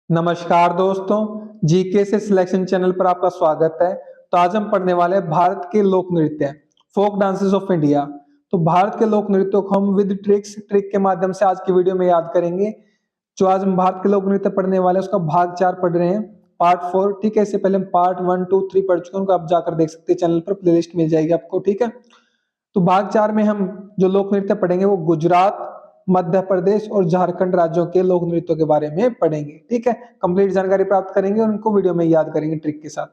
नमस्कार दोस्तों, जीके से सिलेक्शन चैनल पर आपका स्वागत है। तो आज हम पढ़ने वाले हैं भारत के लोक नृत्य, फोक डांसेस ऑफ इंडिया। तो भारत के लोक नृत्यों को हम विद ट्रिक के माध्यम से आज की वीडियो में याद करेंगे। जो आज हम भारत के लोक नृत्य पढ़ने वाले हैं उसका भाग 4 पढ़ रहे हैं, पार्ट 4। ठीक है, इससे पहले हम पार्ट 1, 2, 3 पढ़ चुके हैं, उनको आप जाकर देख सकते हैं, चैनल पर प्लेलिस्ट मिल जाएगी आपको। ठीक है, तो भाग 4 में हम जो लोक नृत्य पढ़ेंगे वो गुजरात, मध्य प्रदेश और झारखंड राज्यों के लोक नृत्यों के बारे में पढ़ेंगे। ठीक है, कंप्लीट जानकारी प्राप्त करेंगे और उनको वीडियो में याद करेंगे ट्रिक के साथ।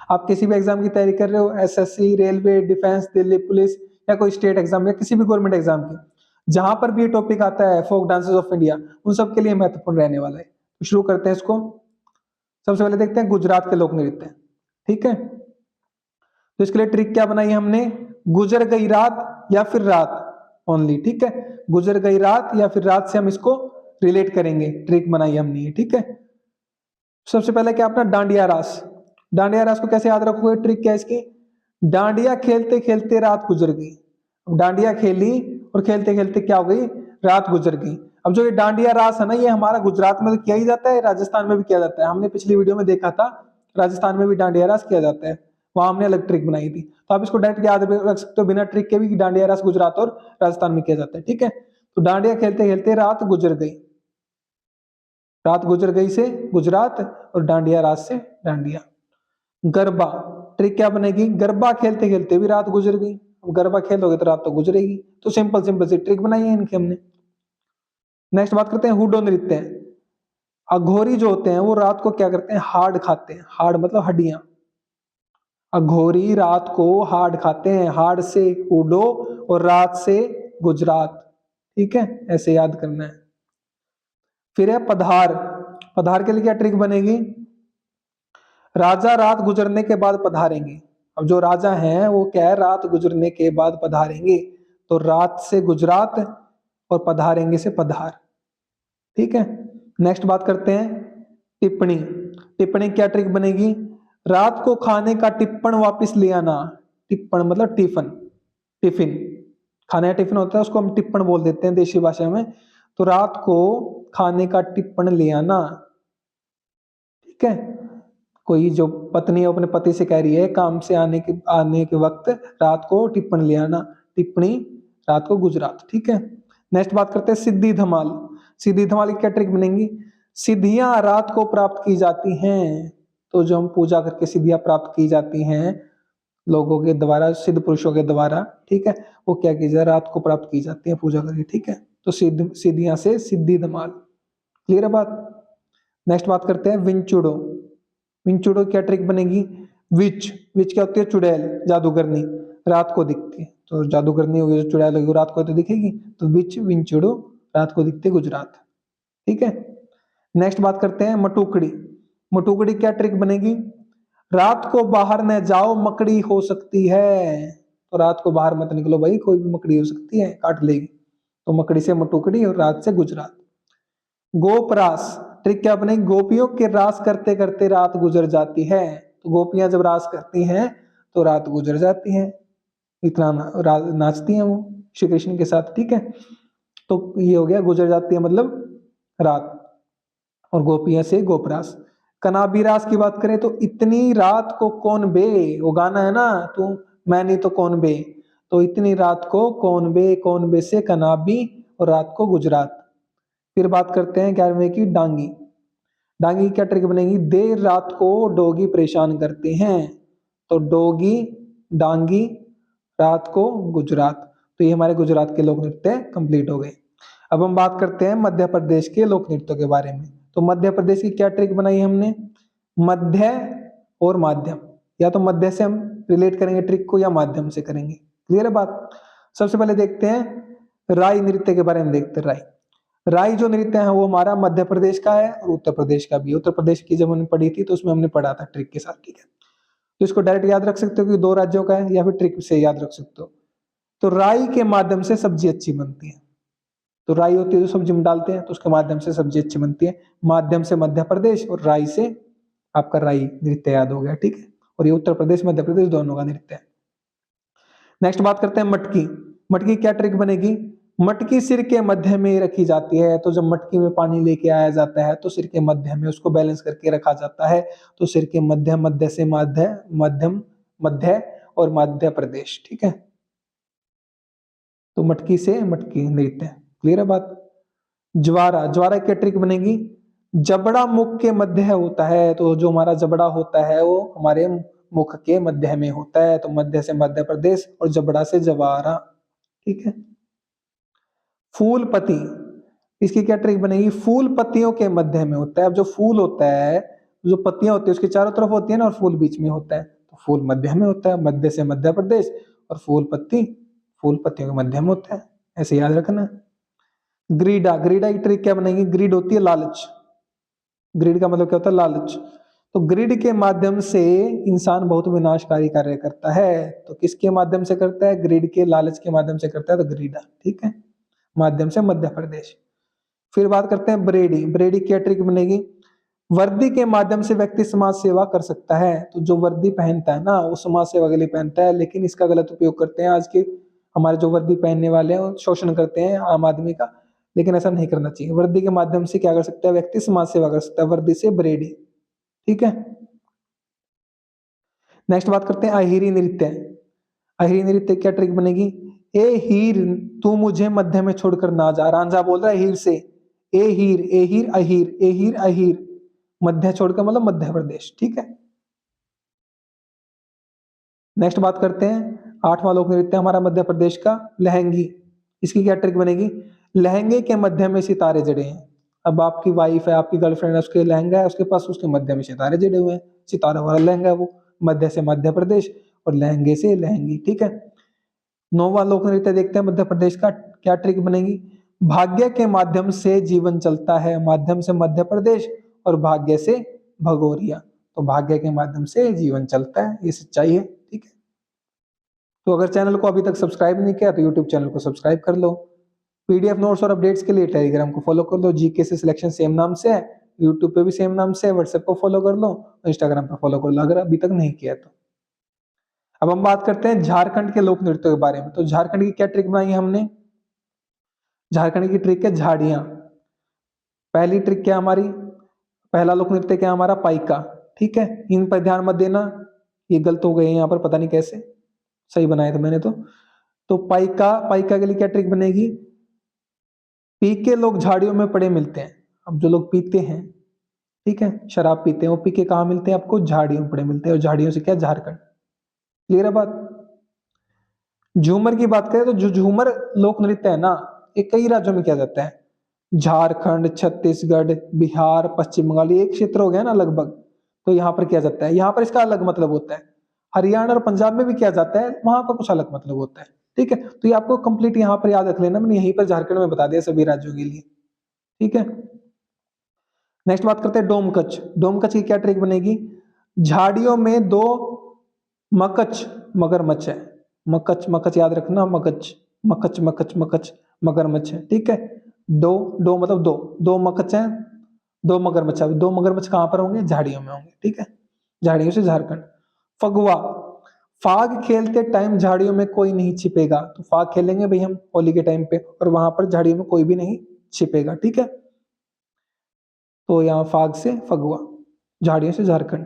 आप किसी भी एग्जाम की तैयारी कर रहे हो, SSC, railway, defence, Delhi police या कोई स्टेट एग्जाम या किसी भी गवर्नमेंट एग्जाम की, जहां पर भी ये टॉपिक आता है फोक डांसेस ऑफ इंडिया, उन सब के लिए महत्वपूर्ण रहने वाला है। तो शुरू करते हैं इसको। सबसे पहले देखते हैं गुजरात के लोक नृत्य। ठीक है, तो इसके लिए ट्रिक क्या बनाई हमने, गुजर गई रात या फिर रात ओनली। ठीक है, गुजर गई रात या फिर रात से हम इसको रिलेट करेंगे, ट्रिक बनाई हमने। ठीक है, सबसे पहले क्या अपना डांडिया रास। डांडिया रास को कैसे याद रखोगे, ट्रिक क्या है इसकी, डांडिया खेलते खेलते रात गुजर गई। अब डांडिया खेली और खेलते खेलते क्या हो गई, रात गुजर गई। अब जो ये डांडिया रास है ना, ये हमारा गुजरात में तो किया ही जाता है, राजस्थान में भी किया जाता है। हमने पिछली वीडियो में देखा था, राजस्थान में भी डांडिया रास किया जाता है, वहां हमने अलग ट्रिक बनाई थी। तो आप इसको डायरेक्ट याद रख सकते हो बिना ट्रिक के भी, डांडिया रास गुजरात और राजस्थान में किया जाता है। ठीक है, तो डांडिया खेलते खेलते रात गुजर गई, रात गुजर गई से गुजरात और डांडिया रात से डांडिया। गरबा, ट्रिक क्या बनेगी, गरबा खेलते खेलते भी रात गुजर गई। अब गरबा खेलोगे तो रात तो गुजरेगी। तो सिंपल सिंपल सी ट्रिक बनाई है इनकी हमने। नेक्स्ट बात करते हैं हुडो नृत्य। अघोरी जो होते हैं वो रात को क्या करते हैं, हार्ड खाते हैं। हार्ड मतलब हड्डियां। अघोरी रात को हार्ड खाते हैं, हार्ड से हुडो और रात से गुजरात। ठीक है, ऐसे याद करना है। फिर है पधार। पधार के लिए क्या ट्रिक बनेगी, राजा रात गुजरने के बाद पधारेंगे। अब जो राजा हैं वो क्या है, रात गुजरने के बाद पधारेंगे। तो रात से गुजरात और पधारेंगे से पधार। ठीक है, नेक्स्ट बात करते हैं टिप्पणी। टिप्पणी क्या ट्रिक बनेगी, रात को खाने का टिप्पण वापस ले आना। टिप्पण मतलब टिफिन, टिफिन खाने का टिफिन होता है, उसको हम टिप्पण बोल देते हैं देशी भाषा में। तो रात को खाने का टिप्पण ले आना। ठीक है, कोई जो पत्नी अपने पति से कह रही है काम से आने के वक्त रात को टिप्पण ले आना, टिप्पणी रात को गुजरात। ठीक है, नेक्स्ट बात करते हैं सिद्धि धमाल। सिद्धि धमाल की क्या ट्रिक बनेगी, सिद्धियां रात को प्राप्त की जाती हैं। तो जो हम पूजा करके सिद्धियां प्राप्त की जाती हैं लोगों के द्वारा, सिद्ध पुरुषों के द्वारा, ठीक है, वो क्या की जाए, रात को प्राप्त की जाती है पूजा करके। ठीक है, तो सिद्धियां से सिद्धि धमाल। क्लियर है बात। नेक्स्ट बात करते हैं विंचुडो। विंचुडो क्या ट्रिक बनेगी, विच विच क्या होती है, चुड़ैल, जादूगरनी, रात को दिखती है। तो जादूगरनी होगी, जो चुड़ैल होगी रात को तो दिखेगी। तो विच विंचुडो रात को दिखते गुजरात। ठीक है, नेक्स्ट बात करते हैं मटुकड़ी। मटुकड़ी क्या ट्रिक बनेगी, रात को बाहर न जाओ मकड़ी हो सकती है। तो रात को बाहर मत निकलो भाई, कोई भी मकड़ी हो सकती है, काट लेगी। तो मकड़ी से मटुकड़ी और रात से गुजरात। गोपरास, ट्रिक क्या बनेगी, गोपियों के रास करते करते रात गुजर जाती है। तो गोपियां जब रास करती हैं तो रात गुजर जाती है, इतना नाचती हैं वो श्री कृष्ण के साथ। ठीक है, तो ये हो गया गुजर जाती है मतलब रात, और गोपियां से गोपरास। कनाबी रास की बात करें तो इतनी रात को कौन बे, वो गाना है ना, तू मैं नहीं तो कौन बे। तो इतनी रात को कौन बे से कनाबी और रात को गुजरात। फिर बात करते हैं 11वें की डांगी। डांगी की क्या ट्रिक बनेगी, देर रात को डोगी परेशान करते हैं। तो डोगी, डांगी, रात को गुजरात। तो ये हमारे गुजरात के लोक नृत्य कंप्लीट हो गए। अब हम बात करते हैं मध्य प्रदेश के लोक नृत्यों के बारे में। तो मध्य प्रदेश की क्या ट्रिक बनाई हमने, मध्य और माध्यम, या तो मध्य से हम रिलेट करेंगे ट्रिक को या माध्यम से करेंगे। क्लियर है बात। सबसे पहले देखते हैं राई नृत्य के बारे में। देखते हैं राई। राई जो नृत्य है वो हमारा मध्य प्रदेश का है और उत्तर प्रदेश का भी। उत्तर प्रदेश की जब हमने पढ़ी थी तो उसमें हमने पढ़ा था ट्रिक के साथ। ठीक है, तो इसको डायरेक्ट याद रख सकते हो कि दो राज्यों का है, या फिर ट्रिक से याद रख सकते हो। तो राई के माध्यम से सब्जी अच्छी बनती है। तो राई होती है जो सब्जी में डालते हैं, तो उसके माध्यम से सब्जी अच्छी बनती है। माध्यम से मध्य प्रदेश और राई से आपका राई नृत्य याद हो गया। ठीक है, और ये उत्तर प्रदेश मध्य प्रदेश दोनों का नृत्य है। नेक्स्ट बात करते हैं मटकी। मटकी क्या ट्रिक बनेगी, मटकी सिर के मध्य में ही रखी जाती है, तो जब मटकी में पानी लेके आया जाता है तो सिर के मध्य में उसको बैलेंस करके रखा जाता है। तो सिर के मध्य, मध्य से मध्य, मध्यम, मध्य और मध्य प्रदेश, ठीक है। तो मटकी से मटकी नृत्य, क्लियर है बात। ज्वारा, ज्वारा क्या ट्रिक बनेगी, जबड़ा मुख के मध्य होता है, तो जो हमारा जबड़ा होता है वो हमारे मुख के मध्य में होता है, तो मध्य से मध्य प्रदेश और जबड़ा से जवारा, ठीक है। फूल पति, इसकी क्या ट्रिक बनेगी, फूल पत्तियों के मध्य में होता है। अब जो फूल होता है, जो पत्तियां होती है उसके चारों तरफ होती है ना, और फूल बीच में होता है, तो फूल मध्य में होता है, मध्य से मध्य प्रदेश, और फूल पत्ती फूल पत्तियों के मध्य में होता है, ऐसे याद रखना। ग्रीडा, ग्रीडा की ट्रिक क्या बनेगी, ग्रीड होती है लालच, ग्रीड का मतलब क्या होता है, लालच। तो ग्रीड के माध्यम से इंसान बहुत विनाशकारी कार्य करता है, तो किसके माध्यम से करता है, ग्रीड के लालच के माध्यम से करता है, तो ग्रीडा, ठीक है, माध्यम से मध्य प्रदेश। फिर बात करते हैं ब्रेडी, ब्रेडी क्या ट्रिक बनेगी, वर्दी के माध्यम से व्यक्ति समाज सेवा कर सकता है, तो जो वर्दी पहनता है ना वो समाज सेवा के लिए पहनता है, लेकिन इसका गलत उपयोग करते हैं आज के हमारे जो वर्दी पहनने वाले हैं, वो शोषण करते हैं आम आदमी का, लेकिन ऐसा नहीं करना चाहिए। वर्दी के माध्यम से क्या कर सकता है व्यक्ति, समाज सेवा कर सकता है, वर्दी से ब्रेडी, ठीक है। नेक्स्ट बात करते हैं अहिरी नृत्य, अहिरी नृत्य क्या ट्रिक बनेगी, ए हीर तू मुझे मध्य में छोड़कर ना जा, रांझा बोल रहा है हीर से, ए हीर, ए हीर अहीर, ए हीर अहीर, मध्य छोड़कर मतलब मध्य प्रदेश, ठीक है। नेक्स्ट बात करते हैं आठवां लोक नृत्य हमारा मध्य प्रदेश का लहंगी, इसकी क्या ट्रिक बनेगी, लहंगे के मध्य में सितारे जड़े हैं। अब आपकी वाइफ है, आपकी गर्लफ्रेंड है, उसके लहंगा है, उसके पास उसके मध्य में सितारे जड़े हुए हैं, सितारा वाला लहंगा है वो, मध्य से मध्य प्रदेश और लहंगे से लहंगी, ठीक है। नौवां लोक नृत्य देखते हैं मध्य प्रदेश का, क्या ट्रिक बनेगी, भाग्य के माध्यम से जीवन चलता है, माध्यम से मध्य प्रदेश और भाग्य से भगोरिया, तो भाग्य के माध्यम से जीवन चलता है, ये सच्चाई है, ठीक है। तो अगर चैनल को अभी तक सब्सक्राइब नहीं किया तो यूट्यूब चैनल को सब्सक्राइब कर लो। पीडीएफ नोट्स और अपडेट्स के लिए टेलीग्राम को फॉलो कर लो, जीके से सिलेक्शन सेम नाम से है, यूट्यूब पे भी सेम नाम से है, व्हाट्सएप को फॉलो कर लो, इंस्टाग्राम पे फॉलो कर लो अगर अभी तक नहीं किया तो। अब हम बात करते हैं झारखंड के लोक नृत्यों के बारे में, तो झारखंड की क्या ट्रिक बनाई है हमने, झारखंड की ट्रिक है झाड़ियां। पहली ट्रिक क्या हमारी, पहला लोक नृत्य क्या हमारा, पाइका, ठीक है, इन पर ध्यान मत देना, ये गलत हो गए यहाँ पर, पता नहीं कैसे, सही बनाया था मैंने तो पाइका, पाइका के लिए क्या ट्रिक बनेगी, पी के लोग झाड़ियों में पड़े मिलते हैं। अब जो लोग पीते हैं, ठीक है, शराब पीते हैं, वो पी के कहाँ मिलते हैं आपको, झाड़ियों में पड़े मिलते हैं, और झाड़ियों से क्या, झारखंड, क्लियर है बात। झूमर की बात करें तो जो झूमर लोक नृत्य है ना, ये कई राज्यों में किया जाता है, झारखंड, छत्तीसगढ़, बिहार, पश्चिम बंगाल, ये एक क्षेत्र हो गया ना लगभग, तो यहाँ पर किया जाता है, यहाँ पर इसका अलग मतलब होता है। हरियाणा और पंजाब में भी किया जाता है, वहां पर कुछ अलग मतलब होता है, ठीक है। तो ये आपको कंप्लीट यहाँ पर याद रख लेना, मैंने यहीं पर झारखंड में बता दिया सभी राज्यों के लिए, ठीक है। नेक्स्ट बात करते हैं डोमकच, डोमकच की क्या ट्रिक बनेगी, झाड़ियों में दो मकच, मगरमच्छ है, मकच, मकच याद रखना, मकच, मकच मकच मकच, मगरमच्छ है, ठीक है। दो, दो मतलब दो, दो मकच है, दो मगरमच्छ है, दो मगरमच्छ कहां पर होंगे, झाड़ियों में होंगे, ठीक है, झाड़ियों से झारखंड। फगुआ, फाग खेलते टाइम झाड़ियों में कोई नहीं छिपेगा, तो फाग खेलेंगे भाई हम होली के टाइम पे, और वहां पर झाड़ियों में कोई भी नहीं छिपेगा, ठीक है। तो यहाँ फाग से फगुआ, झाड़ियों से झारखंड।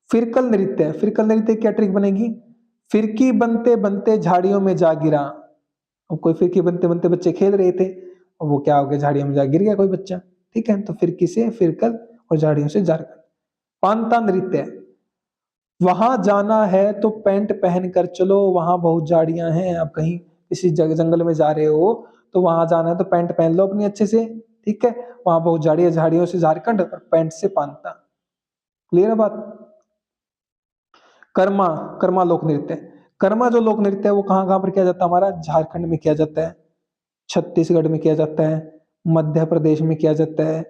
फिरकल नृत्य, फिरकल नृत्य क्या ट्रिक बनेगी, फिरकी बनते बनते झाड़ियों में जा गिरा, अब कोई फिरकी बनते बनते बच्चे खेल रहे थे, और वो क्या हो गया, झाड़ियों में जा गिर गया कोई बच्चा, ठीक है, तो फिरकी से फिरकल और झाड़ियों से झारखंड। पांता नृत्य, वहां जाना है तो पैंट पहन कर चलो, वहां बहुत झाड़ियां हैं, आप कहीं किसी जगह जंगल में जा रहे हो तो वहां जाना है तो पैंट पहन लो अपनी अच्छे से, ठीक है, वहां बहुत झाड़ियां, झाड़ियों से झारखंड और पैंट से पांता, क्लियर है बात। कर्मा, कर्मा लोक नृत्य, कर्मा जो लोक नृत्य है वो कहाँ कहाँ पर किया जाता है हमारा, झारखंड में किया जाता है, छत्तीसगढ़ में किया जाता है, मध्य प्रदेश में किया जाता है,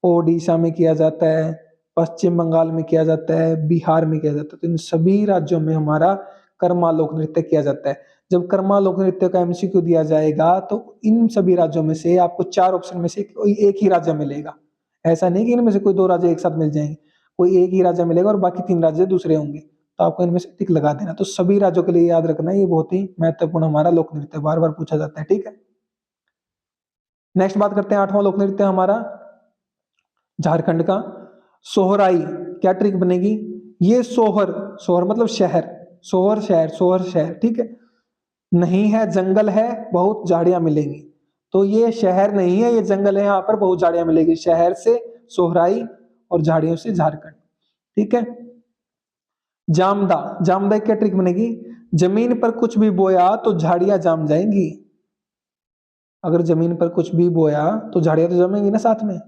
ओडिशा में किया जाता है, पश्चिम बंगाल में किया जाता है, बिहार में किया जाता है, तो इन सभी राज्यों में हमारा कर्मा लोक नृत्य किया जाता है। जब कर्मा लोक नृत्य का एमसीक्यू दिया जाएगा तो इन सभी राज्यों में से आपको चार ऑप्शन में से कोई एक ही राज्य मिलेगा, ऐसा नहीं कि इनमें से कोई दो राज्य एक साथ मिल जाएंगे, कोई एक ही राज्य मिलेगा और बाकी तीन राज्य दूसरे होंगे, तो आपको इनमें से टिक लगा देना। तो सभी राज्यों के लिए याद रखना, ये बहुत ही महत्वपूर्ण हमारा लोक नृत्य, बार बार पूछा जाता है, ठीक है। नेक्स्ट बात करते हैं 8वां लोक नृत्य हमारा झारखंड का सोहराई। क्या ट्रिक बनेगी? ये सोहर, सोहर मतलब शहर, सोहर शहर, सोहर शहर, ठीक है, नहीं है, जंगल है, बहुत झाड़ियां मिलेंगी। तो ये शहर नहीं है, ये जंगल है, यहाँ पर बहुत झाड़ियां मिलेगी। शहर से सोहराई और झाड़ियों से झारखंड, ठीक है। जामदा, जामदा क्या ट्रिक बनेगी? जमीन पर कुछ भी बोया तो झाड़ियां जाम जाएंगी। अगर जमीन पर कुछ भी बोया तो झाड़ियां तो जमेंगी ना साथ में,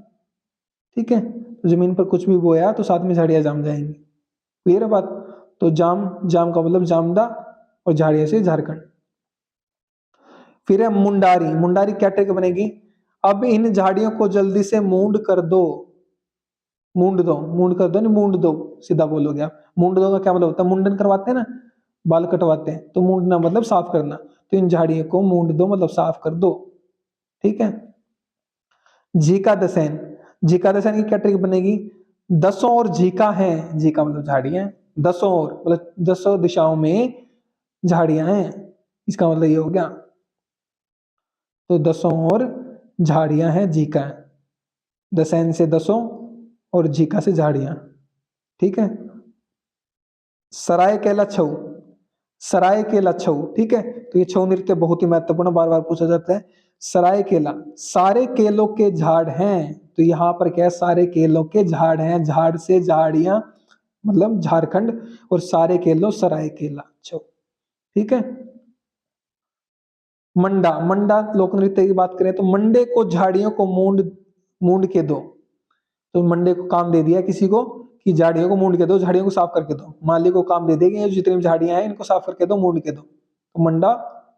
ठीक है। तो जमीन पर कुछ भी बोया तो साथ में झाड़ियां जाम जाएंगी। क्लियर है बात? तो जाम, जाम का मतलब जामदा और झाड़ियों से झारखंड। फिर है मुंडारी। मुंडारी क्या ट्रिक बनेगी? अब इन झाड़ियों को जल्दी से मूंड कर दो। मूंड दो, मूंड कर दो नहीं मूंड दो, सीधा बोलोगे आप। मूंड दो का क्या मतलब होता है? मुंडन करवाते हैं ना, बाल कटवाते हैं, तो मूंडना मतलब साफ करना। तो इन झाड़ियों को मूंड दो मतलब साफ कर दो, ठीक है। झीका दसैन, झीका दसैन की क्या ट्रिक बनेगी? दसों और झीका है, झीका मतलब झाड़ियां हैं, दसों और मतलब दसों दिशाओं में झाड़ियां हैं, इसका मतलब ये हो गया। तो दसों और झाड़ियां हैं, झीका है। दसैन से दसों और झीका से झाड़ियां, ठीक है। सराय केला छऊ, सराय केला छऊ, ठीक है। तो ये छऊ नृत्य बहुत ही महत्वपूर्ण, बार बार पूछा जाता है। सराय केला, सारे केलों के झाड़ हैं, तो यहाँ पर क्या है? सारे केलों के झाड़ हैं, झाड़ से झाड़ियां मतलब झारखंड, और सारे केलो सराय केला छऊ, ठीक है। मंडा, मंडा लोक नृत्य की बात करें तो मंडे को झाड़ियों को मूंड मूंड के दो। तो मंडे को काम दे दिया किसी को कि झाड़ियों को मूंड के दो, झाड़ियों को साफ करके दो। माली को काम दे देंगे, जितनी भी झाड़ियां हैं इनको साफ करके दो, मूंड के दो। तो मंडा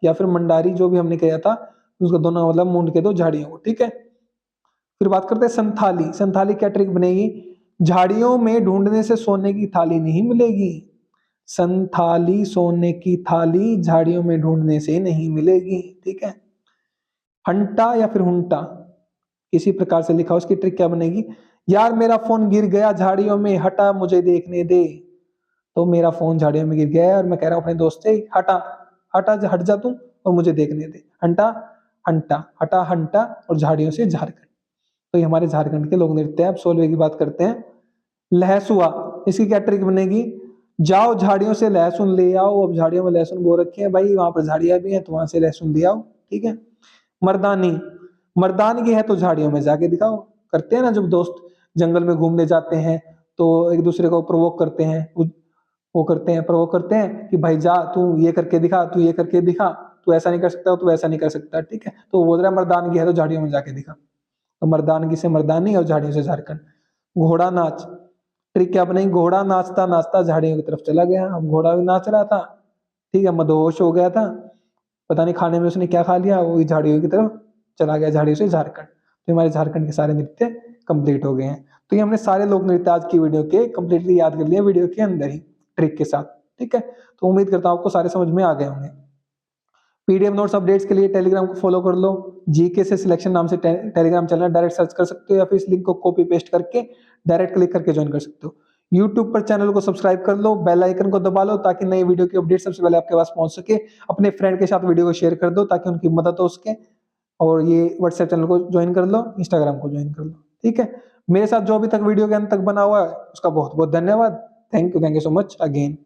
या फिर मंडारी जो भी हमने कहा था, उसका दोनों मतलब मूंड के दो झाड़ियों को, ठीक है। फिर बात करते हैं संथाली। संथाली क्या ट्रिक बनेगी? झाड़ियों में ढूंढने से सोने की थाली नहीं मिलेगी। संथाली, सोने की थाली झाड़ियों में ढूंढने से नहीं मिलेगी, ठीक है। हंटा या फिर हुंटा इसी प्रकार से लिखा, उसकी ट्रिक क्या बनेगी? यार मेरा फोन गिर गया झाड़ियों में, हटा मुझे देखने दे। तो मेरा फोन झाड़ियों में गिर गया है और मैं कह रहा हूं अपने दोस्त से, हटा, हटा हट जा तू और मुझे देखने दे। हंटा, हंटा, हटा, हंटा और झाड़ियों से झारखंड। तो ये हमारे झारखंड के लोक नृत्य है। अब 16वें की बात करते हैं। लहसुआ, इसकी क्या ट्रिक बनेगी? जाओ झाड़ियों से लहसुन ले आओ। अब झाड़ियों में लहसुन बो रखे हैं भाई, वहां पर झाड़ियां भी हैं तो वहां से लहसुन ले आओ, ठीक है। मर्दानी, मर्दानगी है तो झाड़ियों में जाके दिखाओ। करते हैं ना जब दोस्त जंगल में घूमने जाते हैं तो एक दूसरे को प्रोवोक करते हैं, वो करते हैं, प्रोवोक करते हैं कि भाई जा तू ये करके दिखा, तू ये करके दिखा, तू ऐसा नहीं कर सकता, तू ऐसा नहीं कर सकता, ठीक है। तो वो बोल रहा है मर्दानगी है तो झाड़ियों में जाके दिखा। तो मर्दानगी से मर्दानी और झाड़ियों से झारखंड। घोड़ा नाच, ट्रिक क्या बनेगी? घोड़ा नाचता नाचता झाड़ियों की तरफ चला गया। अब घोड़ा भी नाच रहा था, ठीक है, मदहोश हो गया था, पता नहीं खाने में उसने क्या खा लिया, वो झाड़ियों की तरफ चला गया, झाड़ियों से झारखंड। तो हमारे झारखंड के सारे नृत्य कंप्लीट हो गए हैं। तो ये हमने सारे लोक नृत्य आज की वीडियो के कंप्लीटली याद कर लिए वीडियो के अंदर ही ट्रिक के साथ, ठीक है। तो उम्मीद करता हूं आपको सारे समझ में आ गए होंगे। पीडीएफ नोट्स अपडेट्स के लिए टेलीग्राम को फॉलो कर लो। जीके से सिलेक्शन नाम से टेलीग्राम चैनल डायरेक्ट सर्च कर सकते हो या फिर इस लिंक को कॉपी पेस्ट करके डायरेक्ट क्लिक करके ज्वाइन कर सकते हो। यूट्यूब पर चैनल को सब्सक्राइब कर लो, बेल आइकन को दबा लो ताकि नई वीडियो की अपडेट सबसे पहले आपके पास पहुंच सके। अपने फ्रेंड के साथ वीडियो को शेयर कर दो ताकि उनकी मदद हो सके। और ये व्हाट्सएप चैनल को ज्वाइन कर लो, इंस्टाग्राम को ज्वाइन कर लो, ठीक है। मेरे साथ जो अभी तक वीडियो के अंत तक बना हुआ है उसका बहुत बहुत धन्यवाद। Thank you so much again.